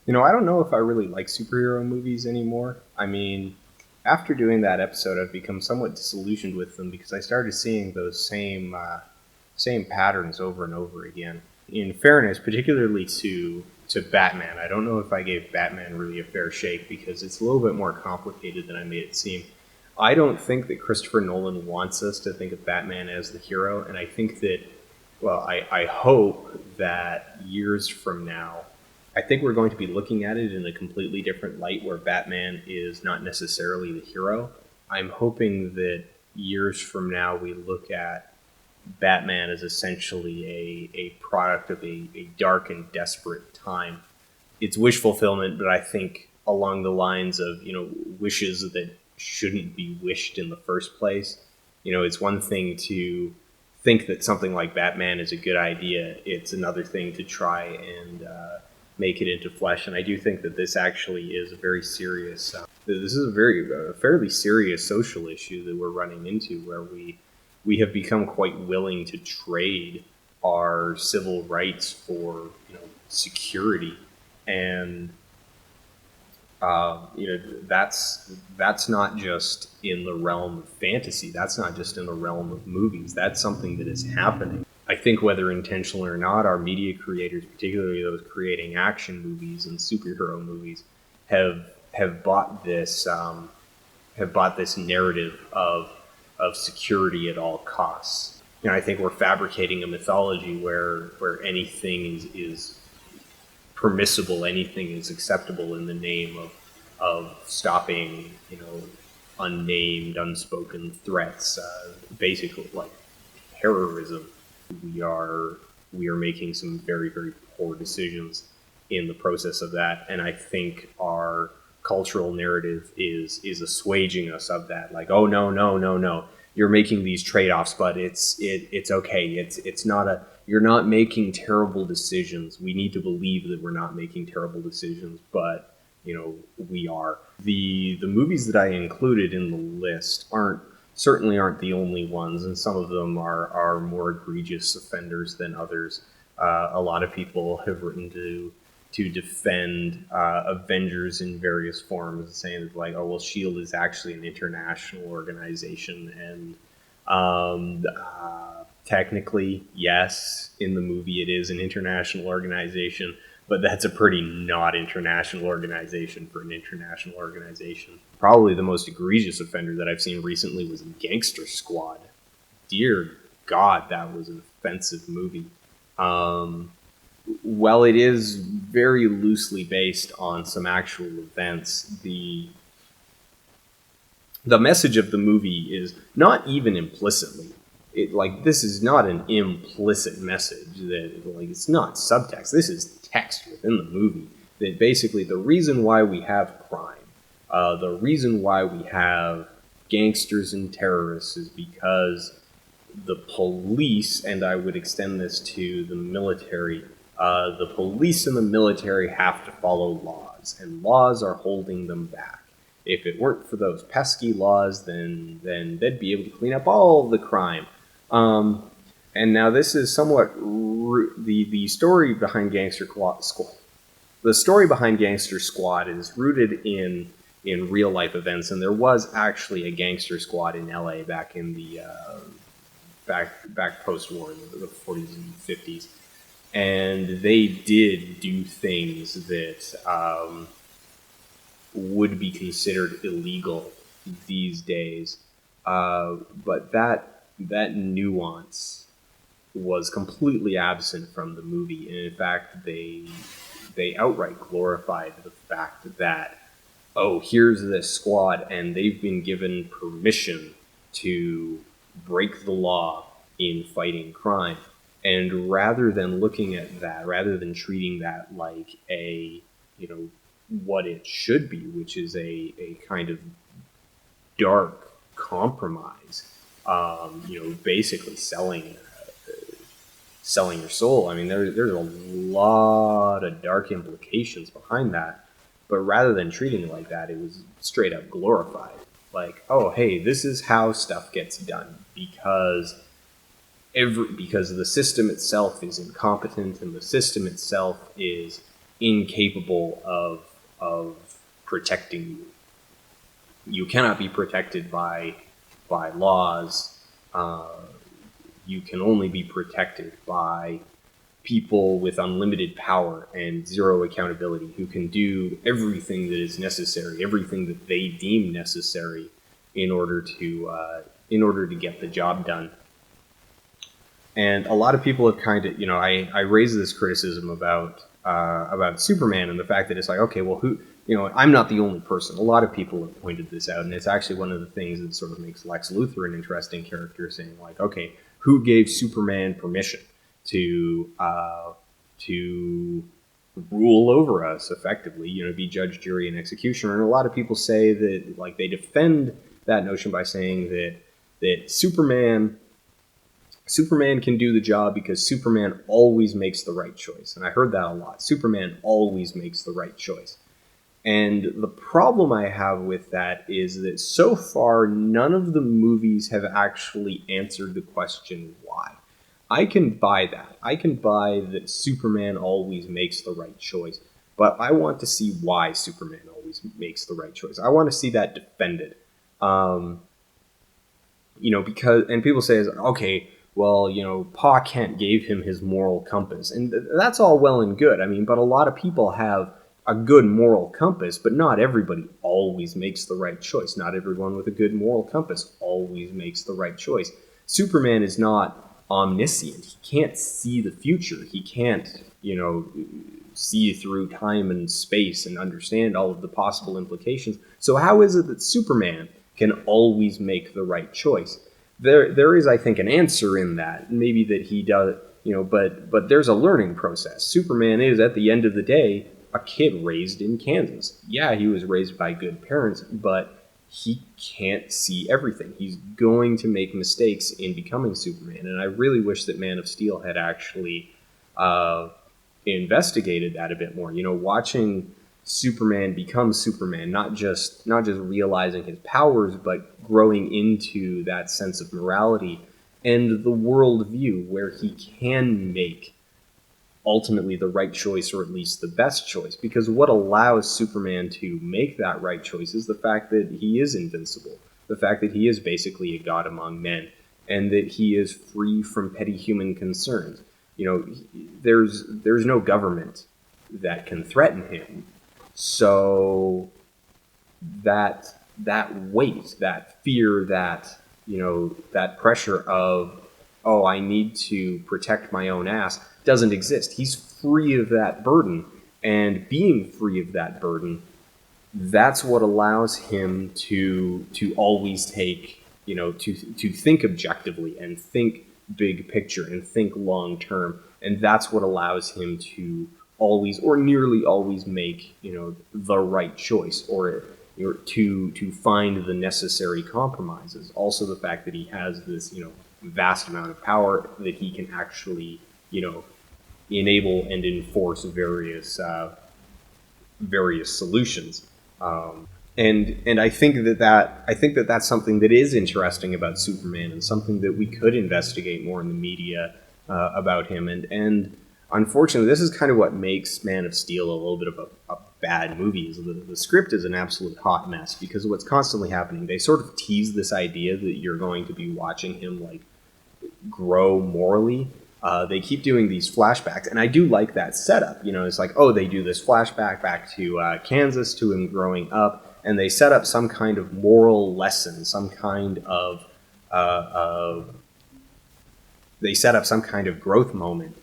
I don't know if I really like superhero movies anymore. I mean, after doing that episode, I've become somewhat disillusioned with them because I started seeing those same patterns over and over again. In fairness, particularly to Batman, I don't know if I gave Batman really a fair shake because it's a little bit more complicated than I made it seem. I don't think that Christopher Nolan wants us to think of Batman as the hero, and I think that, well, I hope that years from now, I think we're going to be looking at it in a completely different light where Batman is not necessarily the hero. I'm hoping that years from now we look at Batman as essentially a product of a dark and desperate time. It's wish fulfillment, but I think along the lines of, wishes that shouldn't be wished in the first place. It's one thing to think that something like Batman is a good idea. It's another thing to try and make it into flesh. And I do think that this actually is a very serious. This is a fairly serious social issue that we're running into, where we have become quite willing to trade our civil rights for security, and that's not just in the realm of fantasy. That's not just in the realm of movies. That's something that is happening. I think whether intentional or not, our media creators, particularly those creating action movies and superhero movies, have bought this narrative of security at all costs. I think we're fabricating a mythology where anything is permissible, anything is acceptable in the name of stopping, unnamed, unspoken threats, basically like terrorism. We are making some very, very poor decisions in the process of that, and I think our cultural narrative is assuaging us of that. Like, oh no, no, no, no, you're making these trade-offs, but it's okay. It's not a You're not making terrible decisions. We need to believe that we're not making terrible decisions, but we are. The movies that I included in the list certainly aren't the only ones, and some of them are more egregious offenders than others. A lot of people have written to defend Avengers in various forms, saying that, like, oh well, Shield is actually an international organization, and technically, yes, in the movie it is an international organization, but that's a pretty not international organization for an international organization. Probably the most egregious offender that I've seen recently was Gangster Squad. Dear God, that was an offensive movie. While it is very loosely based on some actual events, the message of the movie is not even implicitly. This is not an implicit message, that it's not subtext. This is text within the movie, that basically the reason why we have crime, the reason why we have gangsters and terrorists, is because the police, and I would extend this to the military, the police and the military have to follow laws, and laws are holding them back. If it weren't for those pesky laws, then they'd be able to clean up all the crime. And now this is somewhat the story behind Gangster Squad. The story behind Gangster Squad is rooted in real life events, and there was actually a Gangster Squad in LA back in the back post-war in the 40s and 50s, and they did do things that would be considered illegal these days, but that nuance was completely absent from the movie, and in fact, they outright glorified the fact that, oh, here's this squad, and they've been given permission to break the law in fighting crime. And rather than looking at that, rather than treating that like what it should be, which is a kind of dark compromise, basically selling your soul. I mean, there's a lot of dark implications behind that. But rather than treating it like that, it was straight up glorified. Like, oh, hey, this is how stuff gets done because the system itself is incompetent, and the system itself is incapable of protecting you. You cannot be protected by laws. You can only be protected by people with unlimited power and zero accountability, who can do everything that is necessary, everything that they deem necessary in order to get the job done. And a lot of people have kind of, I raised this criticism about Superman and the fact that it's like, okay, well, who, I'm not the only person. A lot of people have pointed this out, and it's actually one of the things that sort of makes Lex Luthor an interesting character, saying like, okay, who gave Superman permission to rule over us effectively, be judge, jury, and executioner? And a lot of people say that, like, they defend that notion by saying that Superman can do the job because Superman always makes the right choice. And I heard that a lot. Superman always makes the right choice. And the problem I have with that is that so far, none of the movies have actually answered the question why. I can buy that. I can buy that Superman always makes the right choice. But I want to see why Superman always makes the right choice. I want to see that defended. Because, and people say, okay, well, Pa Kent gave him his moral compass. And that's all well and good. I mean, but a lot of people have a good moral compass, but not everybody always makes the right choice. Not everyone with a good moral compass always makes the right choice. Superman is not omniscient. He can't see the future. He can't, see through time and space and understand all of the possible implications. So how is it that Superman can always make the right choice? There is, I think, an answer in that. Maybe that he does, but there's a learning process. Superman is, at the end of the day, a kid raised in Kansas. Yeah, he was raised by good parents, but he can't see everything. He's going to make mistakes in becoming Superman. And I really wish that Man of Steel had actually investigated that a bit more. Watching Superman become Superman, not just realizing his powers, but growing into that sense of morality and the worldview where he can make ultimately the right choice, or at least the best choice. Because what allows Superman to make that right choice is the fact that he is invincible, the fact that he is basically a god among men, and that he is free from petty human concerns. There's no government that can threaten him. So that weight, that fear, that that pressure of, oh, I need to protect my own ass, doesn't exist. He's free of that burden, and being free of that burden, that's what allows him to always take, to think objectively and think big picture and think long term, and that's what allows him to always, or nearly always, make the right choice, or to find the necessary compromises. Also, the fact that he has this vast amount of power that he can actually enable and enforce various solutions. And I think that's something that is interesting about Superman, and something that we could investigate more in the media about him. And unfortunately, this is kind of what makes Man of Steel a little bit of a bad movie. Is the script is an absolute hot mess, because of what's constantly happening. They sort of tease this idea that you're going to be watching him like grow morally. They keep doing these flashbacks, and I do like that setup. It's like, oh, they do this flashback back to Kansas, to him growing up, and they set up some kind of moral lesson, some kind of they set up some kind of growth moment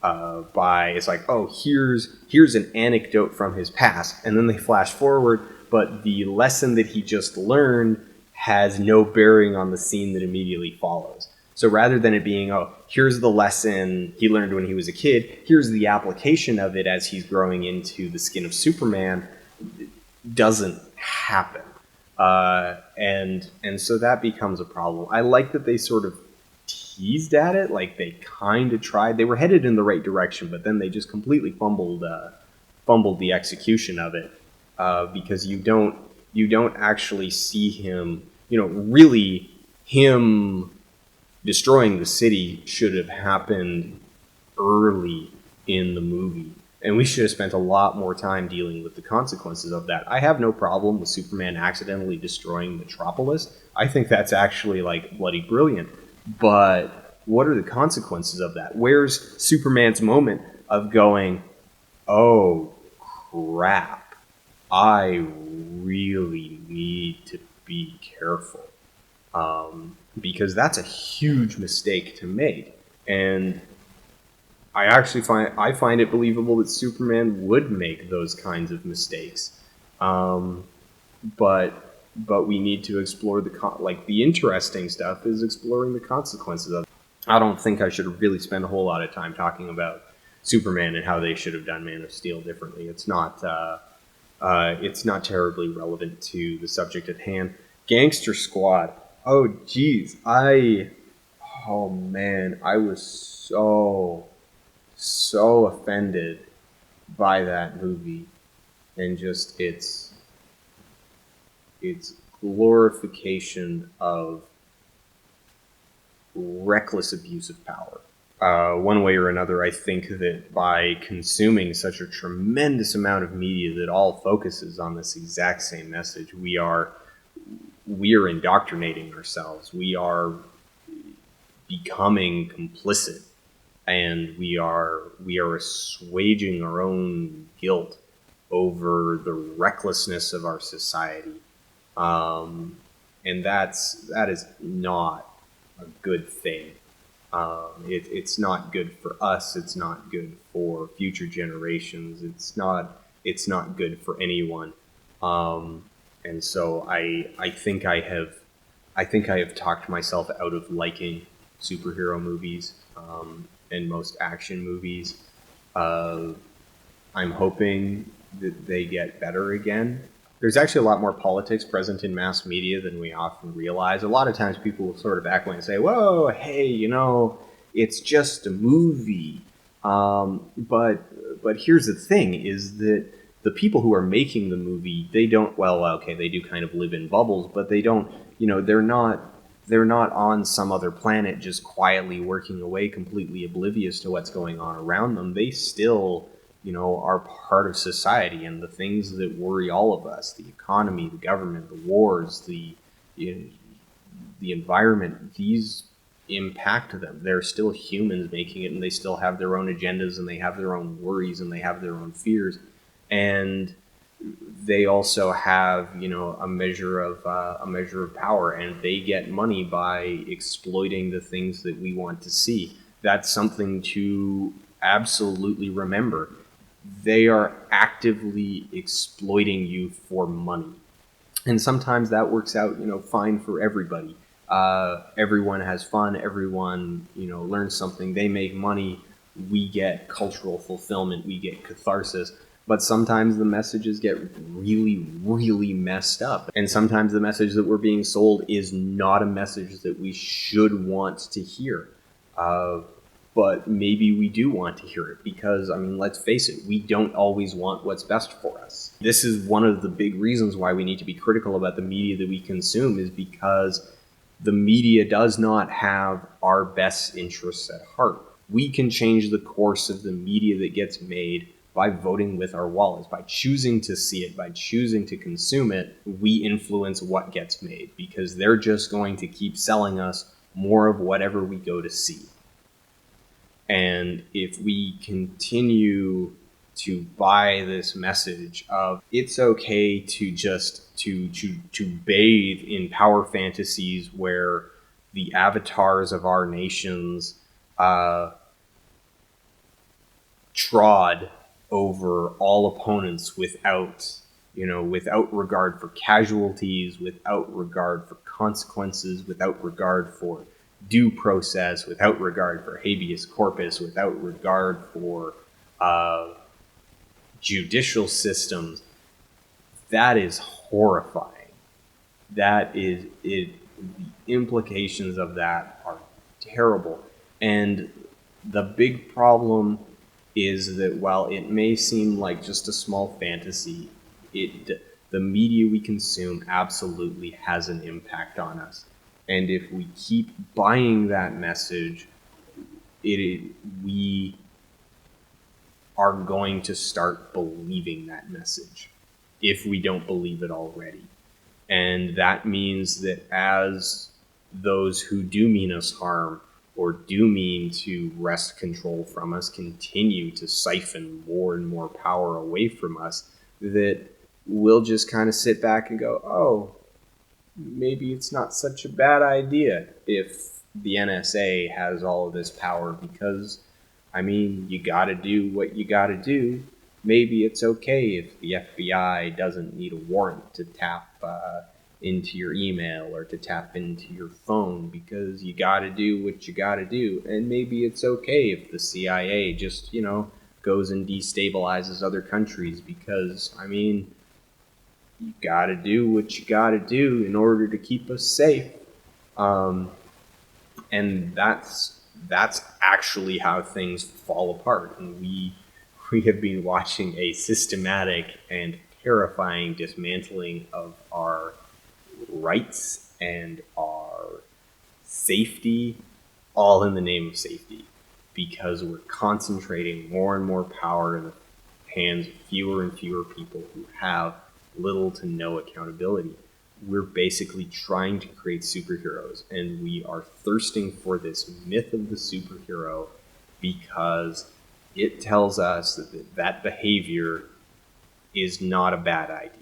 by, it's like, oh, here's an anecdote from his past, and then they flash forward, but the lesson that he just learned has no bearing on the scene that immediately follows. So rather than it being, oh, here's the lesson he learned when he was a kid, here's the application of it as he's growing into the skin of Superman, doesn't happen. And so that becomes a problem. I like that they sort of teased at it, like they kind of tried. They were headed in the right direction, but then they just completely fumbled the execution of it, because you don't actually see him, really him destroying the city should have happened early in the movie. And we should have spent a lot more time dealing with the consequences of that. I have no problem with Superman accidentally destroying Metropolis. I think that's actually like bloody brilliant. But what are the consequences of that? Where's Superman's moment of going, oh crap, I really need to be careful? Because that's a huge mistake to make. And I find it believable that Superman would make those kinds of mistakes, um, but we need to explore the interesting stuff is exploring the consequences of it. I don't think I should really spend a whole lot of time talking about Superman and how they should have done Man of Steel differently. It's not terribly relevant to the subject at hand. Gangster Squad. Oh geez, oh man, I was so offended by that movie and just its glorification of reckless abuse of power. One way or another, I think that by consuming such a tremendous amount of media that all focuses on this exact same message, we are indoctrinating ourselves. We are becoming complicit, and we are assuaging our own guilt over the recklessness of our society, and that is not a good thing. It's not good for us. It's not good for future generations. It's not good for anyone. And so I think I have talked myself out of liking superhero movies, and most action movies. I'm hoping that they get better again. There's actually a lot more politics present in mass media than we often realize. A lot of times people will sort of back away and say, whoa, hey, it's just a movie. But here's the thing, is that the people who are making the movie, they don't, well, okay, they do kind of live in bubbles, but they don't, they're not on some other planet just quietly working away, completely oblivious to what's going on around them. They still, are part of society, and the things that worry all of us, the economy, the government, the wars, the environment, these impact them. They're still humans making it, and they still have their own agendas, and they have their own worries, and they have their own fears. And they also have, a measure of power, and they get money by exploiting the things that we want to see. That's something to absolutely remember. They are actively exploiting you for money, and sometimes that works out, fine for everybody. Everyone has fun. Everyone, learns something. They make money. We get cultural fulfillment. We get catharsis. But sometimes the messages get really, really messed up. And sometimes the message that we're being sold is not a message that we should want to hear. But maybe we do want to hear it because, let's face it, we don't always want what's best for us. This is one of the big reasons why we need to be critical about the media that we consume, is because the media does not have our best interests at heart. We can change the course of the media that gets made by voting with our wallets, by choosing to see it, by choosing to consume it. We influence what gets made because they're just going to keep selling us more of whatever we go to see. And if we continue to buy this message of it's okay to just to bathe in power fantasies where the avatars of our nations trod over all opponents without regard for casualties, without regard for consequences, without regard for due process, without regard for habeas corpus, without regard for judicial systems, that is horrifying. That is it. The implications of that are terrible. And the big problem is that while it may seem like just a small fantasy, the media we consume absolutely has an impact on us. And if we keep buying that message, we are going to start believing that message if we don't believe it already. And that means that as those who do mean us harm or do mean to wrest control from us continue to siphon more and more power away from us, that we'll just kind of sit back and go, oh, maybe it's not such a bad idea if the NSA has all of this power, because, I mean, you gotta do what you gotta do. Maybe it's okay if the FBI doesn't need a warrant to tap into your email or to tap into your phone, because you gotta do what you gotta do. And maybe it's okay if the CIA just, goes and destabilizes other countries, because, I mean, you gotta do what you gotta do in order to keep us safe. And that's actually how things fall apart. And we have been watching a systematic and terrifying dismantling of our rights and our safety, all in the name of safety, because we're concentrating more and more power in the hands of fewer and fewer people who have little to no accountability. We're basically trying to create superheroes, and we are thirsting for this myth of the superhero because it tells us that behavior is not a bad idea.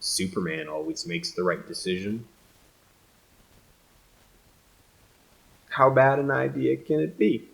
Superman always makes the right decision. How bad an idea can it be?